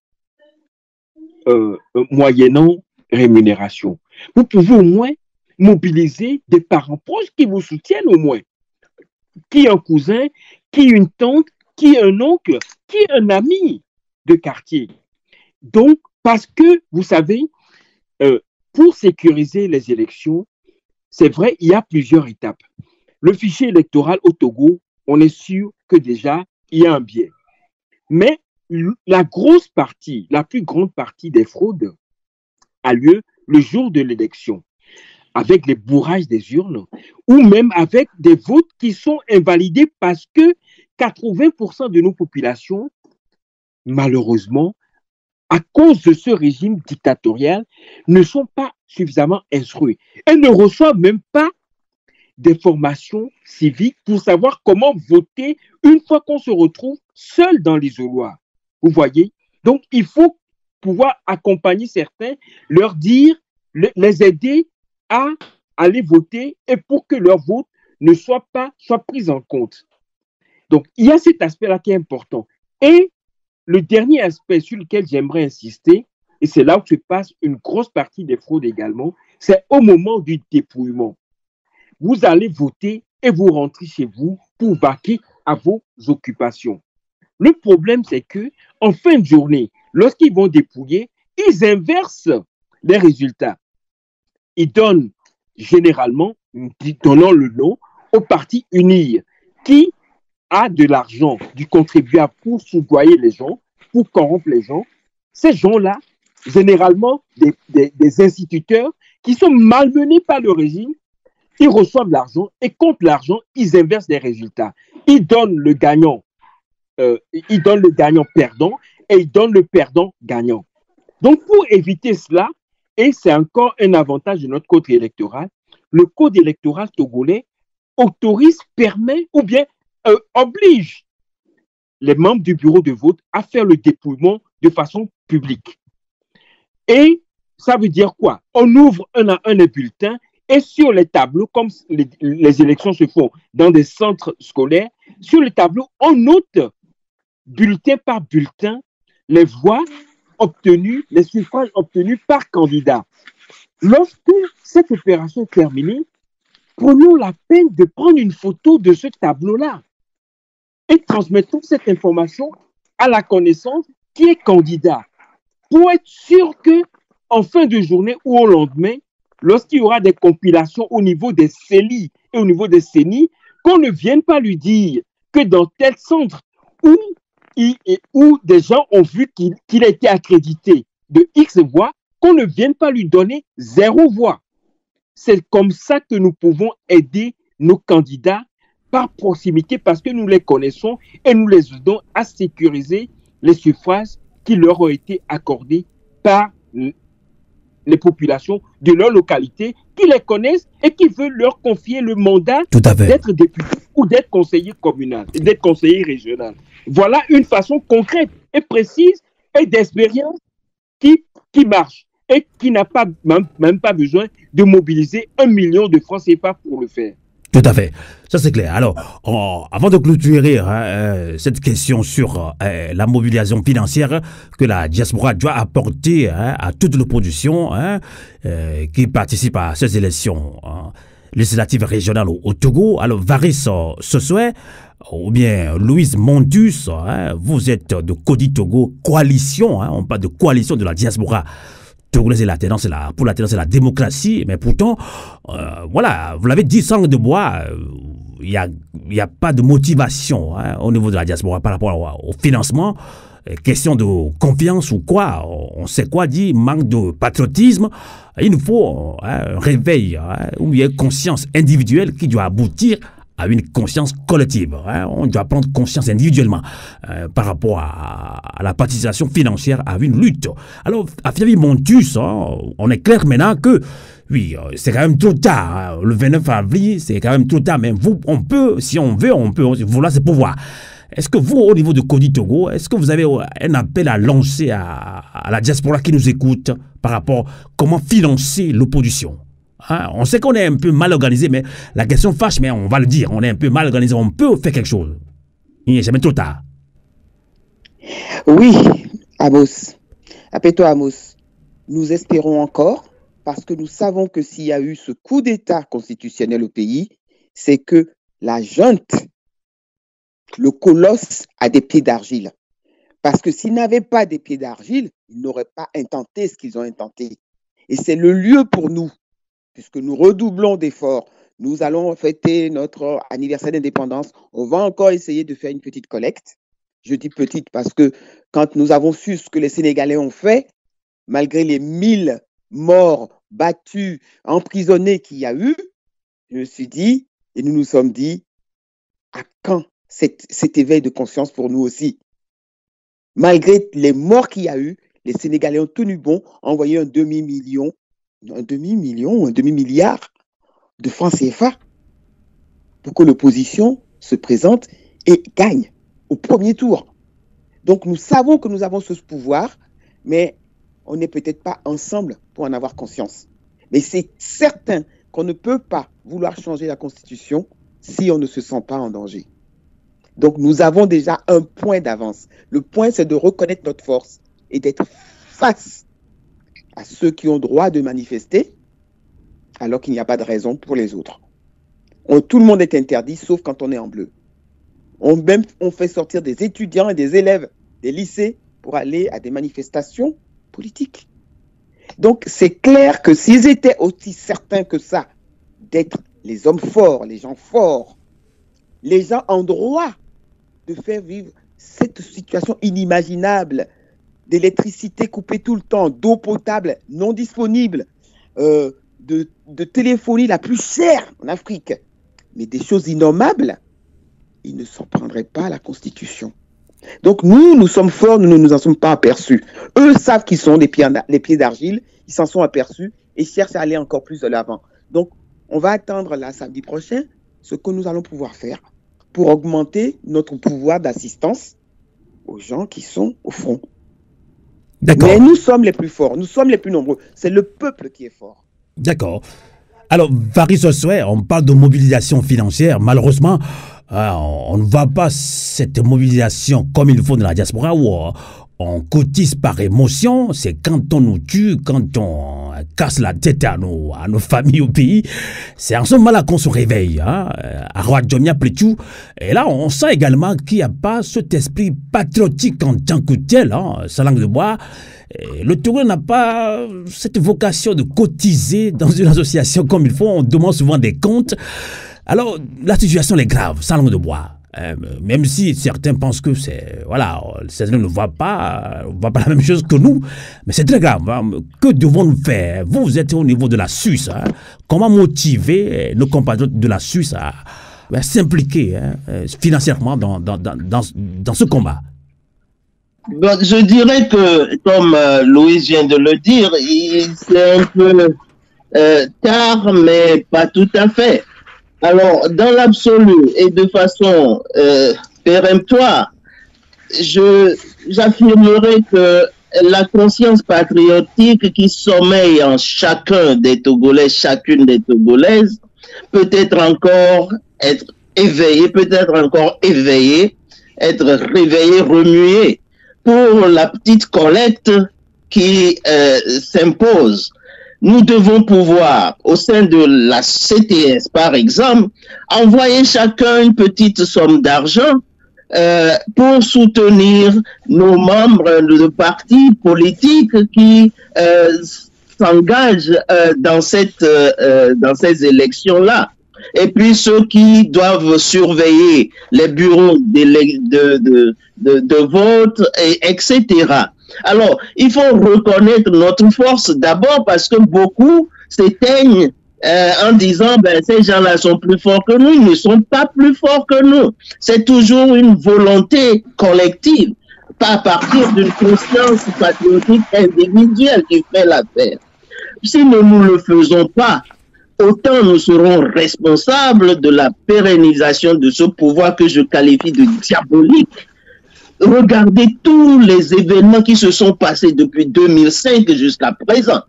moyennant rémunération, vous pouvez au moins mobiliser des parents proches qui vous soutiennent au moins. Qui un cousin, qui une tante, qui un oncle, qui un ami de quartier. Donc, parce que, vous savez, pour sécuriser les élections, c'est vrai, il y a plusieurs étapes. Le fichier électoral au Togo, on est sûr que déjà, il y a un biais. Mais la grosse partie, la plus grande partie des fraudes a lieu le jour de l'élection, avec les bourrages des urnes, ou même avec des votes qui sont invalidés parce que 80% de nos populations, malheureusement, à cause de ce régime dictatorial, ne sont pas suffisamment instruits. Elles ne reçoivent même pas des formations civiques pour savoir comment voter une fois qu'on se retrouve seul dans l'isoloir. Vous voyez? Donc, il faut pouvoir accompagner certains, leur dire, les aider à aller voter et pour que leur vote ne soit pris en compte. Donc, il y a cet aspect-là qui est important. Et le dernier aspect sur lequel j'aimerais insister, et c'est là où se passe une grosse partie des fraudes également, c'est au moment du dépouillement. Vous allez voter et vous rentrez chez vous pour vaquer à vos occupations. Le problème, c'est que en fin de journée, lorsqu'ils vont dépouiller, ils inversent les résultats. Ils donnent généralement, donnant le nom, au parti UNIR, qui a de l'argent du contribuable pour soudoyer les gens, pour corrompre les gens. Ces gens-là, généralement, des instituteurs qui sont malmenés par le régime, ils reçoivent l'argent et contre l'argent, ils inversent les résultats. Ils donnent le gagnant perdant et ils donnent le perdant gagnant. Donc, pour éviter cela, et c'est encore un avantage de notre code électoral, le code électoral togolais autorise, permet ou bien oblige les membres du bureau de vote à faire le dépouillement de façon publique. Et ça veut dire quoi? On ouvre un à un les bulletins et sur les tableaux, comme les élections se font dans des centres scolaires, sur les tableaux, on note bulletin par bulletin les voix obtenues, les suffrages obtenus par candidat. Lorsque cette opération est terminée, prenons la peine de prendre une photo de ce tableau-là et transmettons cette information à la connaissance qui est candidat pour être sûr que en fin de journée ou au lendemain, lorsqu'il y aura des compilations au niveau des CELI et au niveau des CENI, qu'on ne vienne pas lui dire que dans tel centre où des gens ont vu qu'il a été accrédité de X voix, qu'on ne vienne pas lui donner 0 voix. C'est comme ça que nous pouvons aider nos candidats par proximité parce que nous les connaissons et nous les aidons à sécuriser les suffrages qui leur ont été accordés par les populations de leur localité qui les connaissent et qui veulent leur confier le mandat d'être député ou d'être conseiller communal, d'être conseiller régional. Voilà une façon concrète et précise et d'expérience qui marche et qui n'a pas, même pas besoin de mobiliser 1 million de francs CFA pour le faire. Tout à fait, ça c'est clair. Alors, avant de clôturer cette question sur la mobilisation financière que la diaspora doit apporter à toute l'opposition qui participe à ces élections législatives régionales au Togo, alors Varis Sosoué ou bien Louise Montus, vous êtes de Kodi Togo, coalition, on parle de coalition de la diaspora togolaise et la tendance, pour la tendance, c'est la démocratie, mais pourtant, voilà, vous l'avez dit, sans de bois, il n'y a pas de motivation au niveau de la diaspora par rapport au financement. Question de confiance ou quoi, on sait quoi dire, manque de patriotisme. Il nous faut un réveil ou une conscience individuelle qui doit aboutir à une conscience collective. On doit prendre conscience individuellement par rapport à la participation financière à une lutte. Alors, à Fiavi Montus, on est clair maintenant que, oui, c'est quand même trop tard. Le 29 avril, c'est quand même trop tard. Mais vous, on peut, si on veut, on peut. Voilà, c'est pouvoir. Est-ce que vous, au niveau de Kodi Togo, est-ce que vous avez un appel à lancer à la diaspora qui nous écoute par rapport à comment financer l'opposition? On sait qu'on est un peu mal organisé, mais la question fâche, mais on va le dire, on est un peu mal organisé, on peut faire quelque chose. Il n'est jamais trop tard. Oui, Amos. Appelle-toi Amos. Nous espérons encore, parce que nous savons que s'il y a eu ce coup d'État constitutionnel au pays, c'est que la junte, le colosse, a des pieds d'argile. Parce que s'ils n'avaient pas des pieds d'argile, ils n'auraient pas intenté ce qu'ils ont intenté. Et c'est le lieu pour nous, puisque nous redoublons d'efforts. Nous allons fêter notre anniversaire d'indépendance. On va encore essayer de faire une petite collecte. Je dis petite parce que quand nous avons su ce que les Sénégalais ont fait, malgré les 1000 morts, battus, emprisonnés qu'il y a eu, je me suis dit, et nous nous sommes dit, à quand cet éveil de conscience pour nous aussi? Malgré les morts qu'il y a eu, les Sénégalais ont tenu bon, envoyé un demi-milliard de francs CFA pour que l'opposition se présente et gagne au premier tour. Donc nous savons que nous avons ce pouvoir, mais on n'est peut-être pas ensemble pour en avoir conscience. Mais c'est certain qu'on ne peut pas vouloir changer la Constitution si on ne se sent pas en danger. Donc nous avons déjà un point d'avance. Le point, c'est de reconnaître notre force et d'être face à ceux qui ont droit de manifester, alors qu'il n'y a pas de raison pour les autres. Tout le monde est interdit, sauf quand on est en bleu. On fait sortir des étudiants et des élèves des lycées pour aller à des manifestations politiques. Donc, c'est clair que s'ils étaient aussi certains que ça d'être les hommes forts, les gens forts, les gens en droit de faire vivre cette situation inimaginable d'électricité coupée tout le temps, d'eau potable non disponible, de téléphonie la plus chère en Afrique, mais des choses innommables, ils ne s'en prendraient pas à la Constitution. Donc nous sommes forts, nous ne nous en sommes pas aperçus. Eux savent qu'ils sont les pieds d'argile, ils s'en sont aperçus et cherchent à aller encore plus de l'avant. Donc on va attendre là samedi prochain ce que nous allons pouvoir faire pour augmenter notre pouvoir d'assistance aux gens qui sont au front. D'accord. Mais nous sommes les plus forts, nous sommes les plus nombreux. C'est le peuple qui est fort. D'accord. Alors, Faris Osoué, on parle de mobilisation financière. Malheureusement, on ne voit pas cette mobilisation comme il faut dans la diaspora où on cotise par émotion. C'est quand on nous tue, quand on casse la tête à nos familles au pays. C'est en ce moment-là qu'on se réveille. À Roadjomia Plétou. Et là, on sent également qu'il n'y a pas cet esprit patriotique en tant que tel. Sa langue de bois. Le Togo n'a pas cette vocation de cotiser dans une association comme il faut. On demande souvent des comptes. Alors, la situation est grave, sans langue de bois. Même si certains pensent que c'est... Voilà, certains ne voient pas la même chose que nous. Mais c'est très grave. Que devons-nous faire? Vous êtes au niveau de la Suisse. Comment motiver nos compatriotes de la Suisse à s'impliquer financièrement dans ce combat? Bon, je dirais que, comme Louise vient de le dire, c'est un peu tard, mais pas tout à fait. Alors, dans l'absolu et de façon péremptoire, j'affirmerai que la conscience patriotique qui sommeille en chacun des Togolais, chacune des Togolaises, peut encore être éveillée, être réveillée, remuée pour la petite collecte qui s'impose. Nous devons pouvoir, au sein de la CTS par exemple, envoyer chacun une petite somme d'argent pour soutenir nos membres de partis politiques qui s'engagent dans ces élections-là. Et puis ceux qui doivent surveiller les bureaux de vote, etc. Alors, il faut reconnaître notre force d'abord parce que beaucoup s'éteignent en disant ces gens-là sont plus forts que nous. Ils ne sont pas plus forts que nous. C'est toujours une volonté collective, pas à partir d'une conscience patriotique individuelle qui fait l'affaire. Si nous ne le faisons pas, autant nous serons responsables de la pérennisation de ce pouvoir que je qualifie de diabolique. Regardez tous les événements qui se sont passés depuis 2005 jusqu'à présent.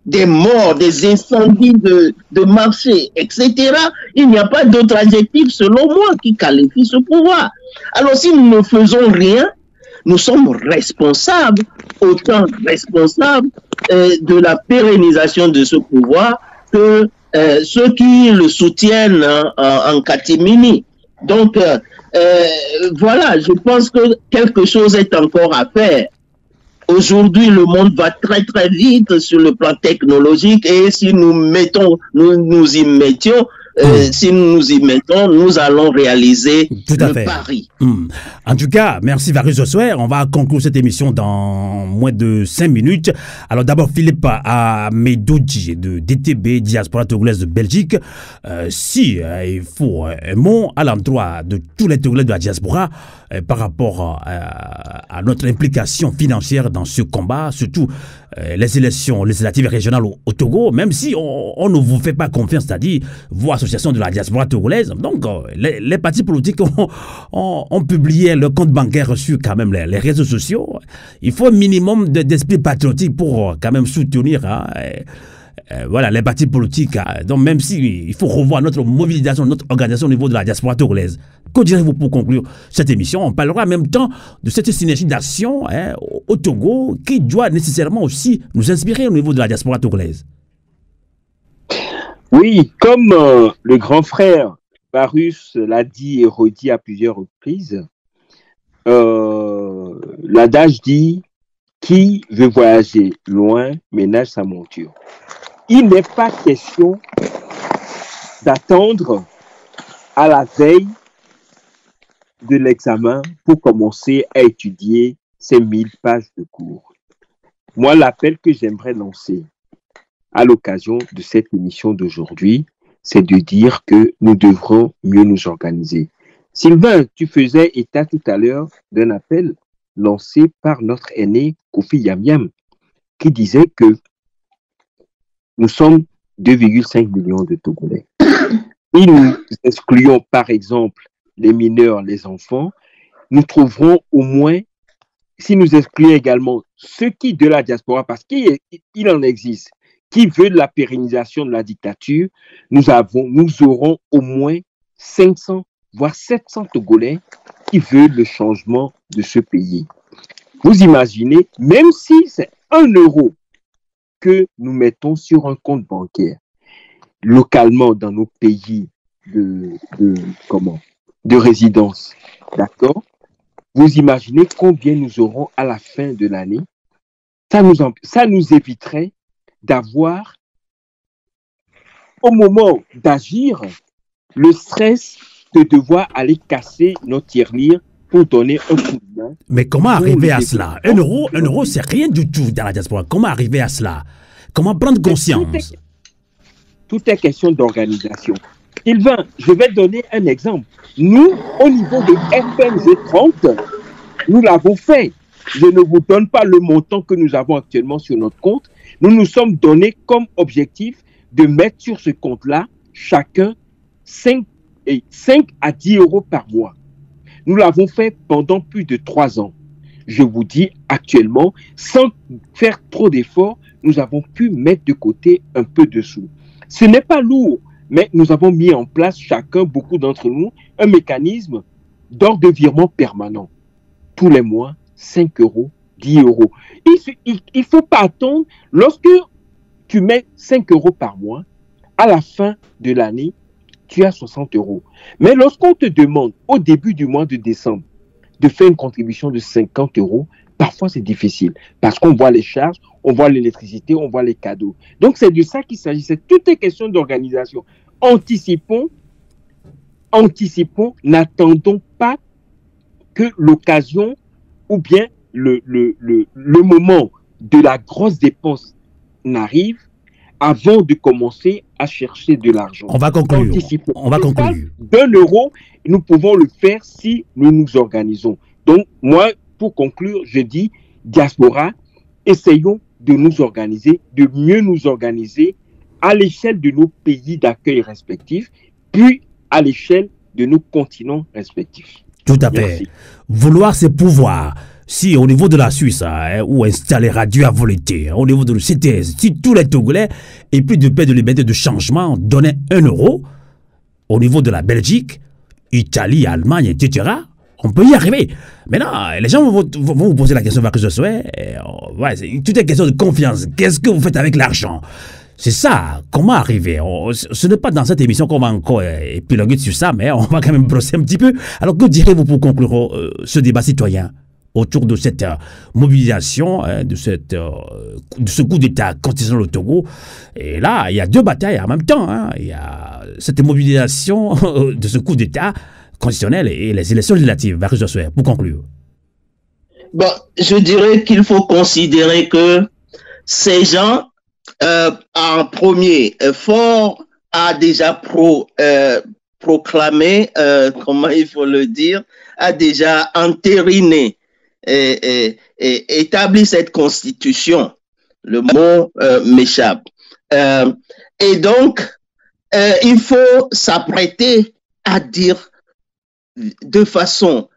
Des morts, des incendies de marchés, etc. Il n'y a pas d'autre adjectif, selon moi, qui qualifie ce pouvoir. Alors, si nous ne faisons rien, nous sommes responsables, autant responsables de la pérennisation de ce pouvoir que ceux qui le soutiennent en catimini. Donc, voilà, je pense que quelque chose est encore à faire. Aujourd'hui, le monde va très très vite sur le plan technologique et si nous y mettions, nous allons réaliser le pari. En tout cas, merci Faris Osoué. On va conclure cette émission dans moins de 5 minutes. Alors d'abord, Philippe Amédouji de DTB, Diaspora Togolaise de Belgique. Il faut un mot à l'endroit de tous les Togolais de la diaspora, par rapport à notre implication financière dans ce combat, surtout les élections législatives et régionales au Togo, même si on ne vous fait pas confiance, c'est-à-dire vous, association de la diaspora togolaise. Donc, les partis politiques ont publié le compte bancaire sur quand même les réseaux sociaux. Il faut un minimum d'esprit patriotique pour quand même soutenir voilà, les partis politiques. Donc, même s'il faut revoir notre mobilisation, notre organisation au niveau de la diaspora togolaise. Que direz-vous pour conclure cette émission? On parlera en même temps de cette synergie d'action au Togo qui doit nécessairement aussi nous inspirer au niveau de la diaspora togolaise. Oui, comme le grand frère Barus l'a dit et redit à plusieurs reprises, l'adage dit « Qui veut voyager loin ménage sa monture ». Il n'est pas question d'attendre à la veille de l'examen pour commencer à étudier ces 1000 pages de cours. Moi, l'appel que j'aimerais lancer à l'occasion de cette émission d'aujourd'hui, c'est de dire que nous devrons mieux nous organiser. Sylvain, tu faisais état tout à l'heure d'un appel lancé par notre aîné Kofi Yamiam, qui disait que nous sommes 2,5 millions de Togolais. Et nous excluons par exemple les mineurs, les enfants, nous trouverons au moins, si nous excluons également ceux qui de la diaspora, parce qu'il en existe, qui veulent la pérennisation de la dictature, nous aurons au moins 500, voire 700 Togolais qui veulent le changement de ce pays. Vous imaginez, même si c'est 1 euro que nous mettons sur un compte bancaire, localement dans nos pays de résidence, d'accord? Vous imaginez combien nous aurons à la fin de l'année? Ça nous éviterait d'avoir, au moment d'agir, le stress de devoir aller casser notre tirelire pour donner un coup de main. Mais comment arriver à cela? 1 euro, c'est rien du tout dans la diaspora. Comment arriver à cela? Comment prendre conscience? Tout est question d'organisation. Sylvain, je vais donner un exemple. Nous, au niveau de FMG 30, nous l'avons fait. Je ne vous donne pas le montant que nous avons actuellement sur notre compte. Nous nous sommes donnés comme objectif de mettre sur ce compte-là chacun 5 à 10 euros par mois. Nous l'avons fait pendant plus de 3 ans. Je vous dis actuellement, sans faire trop d'efforts, nous avons pu mettre de côté un peu de sous. Ce n'est pas lourd, mais nous avons mis en place chacun, beaucoup d'entre nous, un mécanisme d'ordre de virement permanent. Tous les mois, 5 euros, 10 euros. Il ne faut pas attendre. Lorsque tu mets 5 euros par mois, à la fin de l'année, tu as 60 euros. Mais lorsqu'on te demande au début du mois de décembre de faire une contribution de 50 euros, parfois c'est difficile parce qu'on voit les charges, on voit l'électricité, on voit les cadeaux. Donc c'est de ça qu'il s'agit. C'est toute une question d'organisation. Anticipons, n'attendons pas que l'occasion ou bien le moment de la grosse dépense n'arrive avant de commencer à chercher de l'argent. On va conclure. D'1 euro, nous pouvons le faire si nous nous organisons. Donc, moi, pour conclure, je dis, diaspora, essayons de nous organiser, de mieux nous organiser à l'échelle de nos pays d'accueil respectifs, puis à l'échelle de nos continents respectifs. Tout à fait. Vouloir, c'est pouvoir. Si au niveau de la Suisse, où installer radio à volonté, au niveau de l'CTS, si tous les Togolais et plus de paix, de liberté, de changement donnaient 1 euro, au niveau de la Belgique, Italie, Allemagne, etc., on peut y arriver. Maintenant, les gens vont vous poser la question vers que je souhaite. Tout est question de confiance. Qu'est-ce que vous faites avec l'argent? C'est ça. Comment arriver? Ce n'est pas dans cette émission qu'on va encore épiloguer sur ça, mais on va quand même brosser un petit peu. Alors, que direz-vous pour conclure ce débat citoyen autour de cette mobilisation, de ce coup d'État constitutionnel au Togo? Et là, il y a 2 batailles en même temps. Il y a cette mobilisation de ce coup d'État constitutionnel et les élections législatives. Pour conclure. Bon, je dirais qu'il faut considérer que ces gens, en premier, Fort a déjà proclamé, comment il faut le dire, a déjà entériné et établi cette constitution. Le mot m'échappe. Et donc, il faut s'apprêter à dire de façon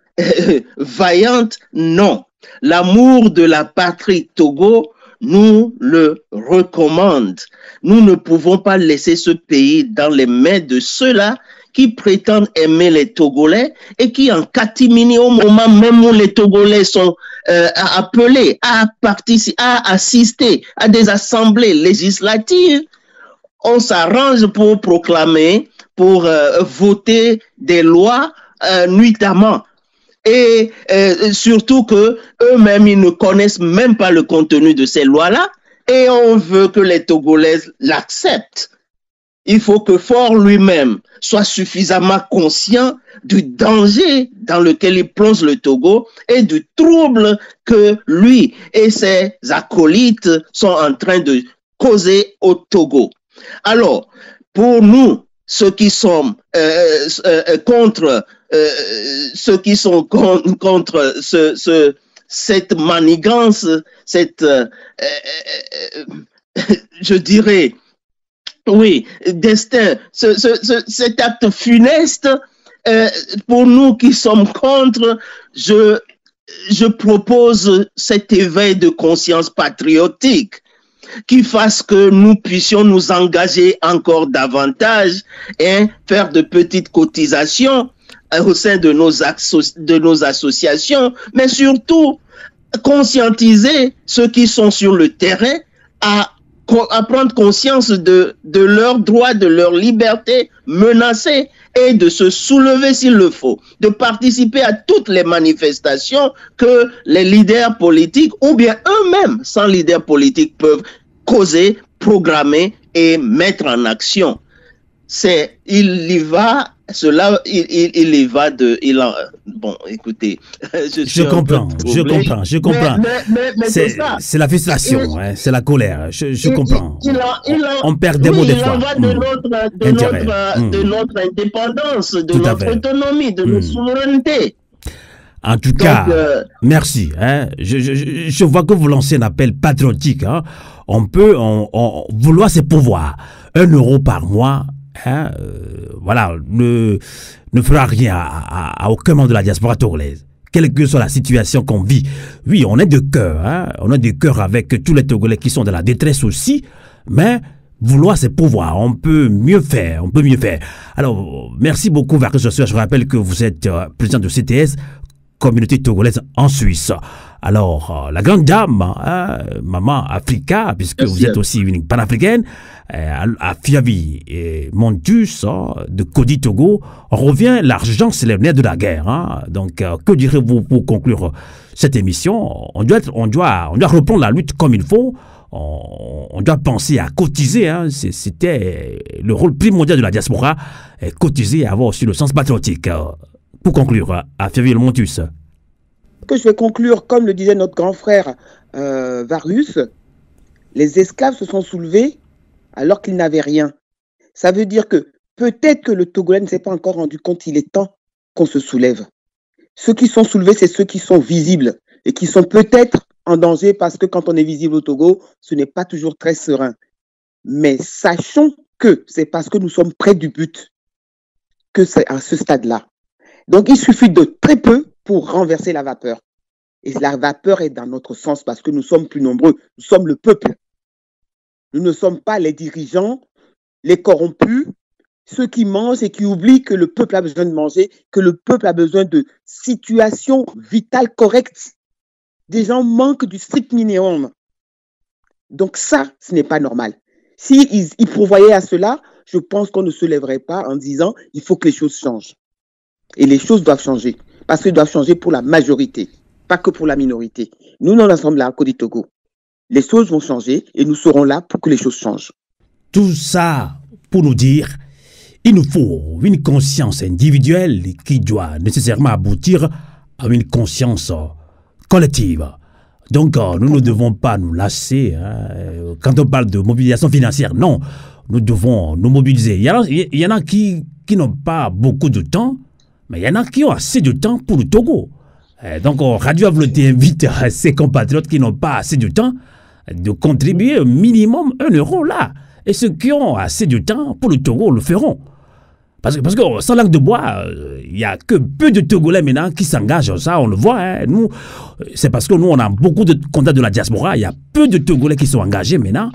vaillante non. L'amour de la patrie Togo nous le recommande. Nous ne pouvons pas laisser ce pays dans les mains de ceux-là qui prétendent aimer les Togolais et qui, en catimini, au moment même où les Togolais sont appelés à participer, à assister à des assemblées législatives, on s'arrange pour proclamer, pour voter des lois nuitamment. Et surtout que eux-mêmes, ils ne connaissent même pas le contenu de ces lois-là et on veut que les Togolais l'acceptent. Il faut que Faure lui-même soit suffisamment conscient du danger dans lequel il plonge le Togo et du trouble que lui et ses acolytes sont en train de causer au Togo. Alors, pour nous, ceux qui sont contre cette manigance, je dirais, oui, destin, cet acte funeste, pour nous qui sommes contre, je propose cet éveil de conscience patriotique qui fasse que nous puissions nous engager encore davantage et faire de petites cotisations au sein de nos associations, mais surtout conscientiser ceux qui sont sur le terrain à prendre conscience de leurs droits, de leur liberté menacée et de se soulever s'il le faut, de participer à toutes les manifestations que les leaders politiques ou bien eux-mêmes, sans leader politique, peuvent causer, programmer et mettre en action. Il y va de... Bon, écoutez, je comprends. C'est la frustration, hein, c'est la colère, je comprends. On perd des mots des fois. Il en va de notre indépendance, de notre autonomie, de notre souveraineté. En tout cas, merci. Hein. Je vois que vous lancez un appel patriotique. Hein. On peut vouloir ses pouvoirs. 1 euro par mois, hein, voilà, ne fera rien à aucun membre de la diaspora togolaise. Quelle que soit la situation qu'on vit. Oui, on est de cœur. Hein, on est de cœur avec tous les Togolais qui sont dans la détresse aussi. Mais vouloir ses pouvoirs, on peut mieux faire. Alors, merci beaucoup, Varus Joshua. Je rappelle que vous êtes président de CTS, communauté togolaise en Suisse. Alors, la grande dame, hein, Maman Africa, puisque vous êtes aussi une panafricaine, à Fiavi et Montus, de Kodi Togo, on revient, l'argent, c'est l'avenir de la guerre. Hein. Donc, que direz-vous pour conclure cette émission? On doit reprendre la lutte comme il faut. On doit penser à cotiser. Hein. C'était le rôle primordial de la diaspora, cotiser et avoir aussi le sens patriotique. Pour conclure, à Fiavi-le-Montus. Que je vais conclure, comme le disait notre grand frère Varus, les esclaves se sont soulevés alors qu'ils n'avaient rien. Ça veut dire que peut-être que le Togolais ne s'est pas encore rendu compte qu'il est temps qu'on se soulève. Ceux qui sont soulevés, c'est ceux qui sont visibles et qui sont peut-être en danger parce que quand on est visible au Togo, ce n'est pas toujours très serein. Mais sachons que c'est parce que nous sommes près du but que c'est à ce stade-là. Donc, il suffit de très peu pour renverser la vapeur. Et la vapeur est dans notre sens parce que nous sommes plus nombreux. Nous sommes le peuple. Nous ne sommes pas les dirigeants, les corrompus, ceux qui mangent et qui oublient que le peuple a besoin de manger, que le peuple a besoin de situations vitales correctes. Des gens manquent du strict minimum. Donc ça, ce n'est pas normal. S'ils pourvoyaient à cela, je pense qu'on ne se lèverait pas en disant « il faut que les choses changent ». Et les choses doivent changer, parce qu'elles doivent changer pour la majorité, pas que pour la minorité. Nous, dans l'ensemble là, à Kodi Togo, les choses vont changer et nous serons là pour que les choses changent. Tout ça pour nous dire, il nous faut une conscience individuelle qui doit nécessairement aboutir à une conscience collective. Donc, nous ne devons pas nous lasser. Hein. Quand on parle de mobilisation financière, non, nous devons nous mobiliser. Il y en a qui n'ont pas beaucoup de temps, Mais il y en a qui ont assez de temps pour le Togo. Donc, Radio Avouleté invite ses compatriotes qui n'ont pas assez de temps de contribuer au minimum 1 euro là. Et ceux qui ont assez de temps pour le Togo le feront. Parce que sans langue de bois, il n'y a que peu de Togolais maintenant qui s'engagent. Ça, on le voit. Hein. Nous, c'est parce que nous, on a beaucoup de contacts de la diaspora. Il y a peu de Togolais qui sont engagés maintenant.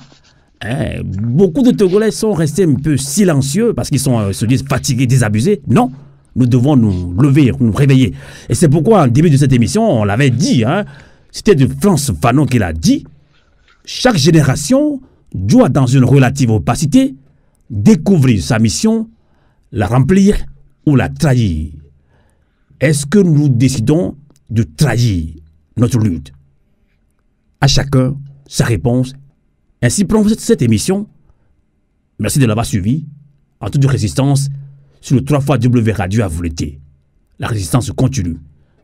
Hein. Beaucoup de Togolais sont restés un peu silencieux parce qu'ils se disent fatigués, désabusés. Non, nous devons nous lever, nous réveiller. Et c'est pourquoi, en début de cette émission, on l'avait dit. Hein, c'était de France Fanon qui l'a dit. Chaque génération doit, dans une relative opacité, découvrir sa mission, la remplir ou la trahir. Est-ce que nous décidons de trahir notre lutte? À chacun sa réponse. Ainsi prend cette émission. Merci de l'avoir suivi en toute résistance sur le 3xW Radio Avouleté. La résistance continue.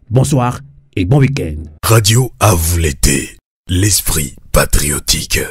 Bonsoir et bon week-end. Radio Avouleté, l'esprit patriotique.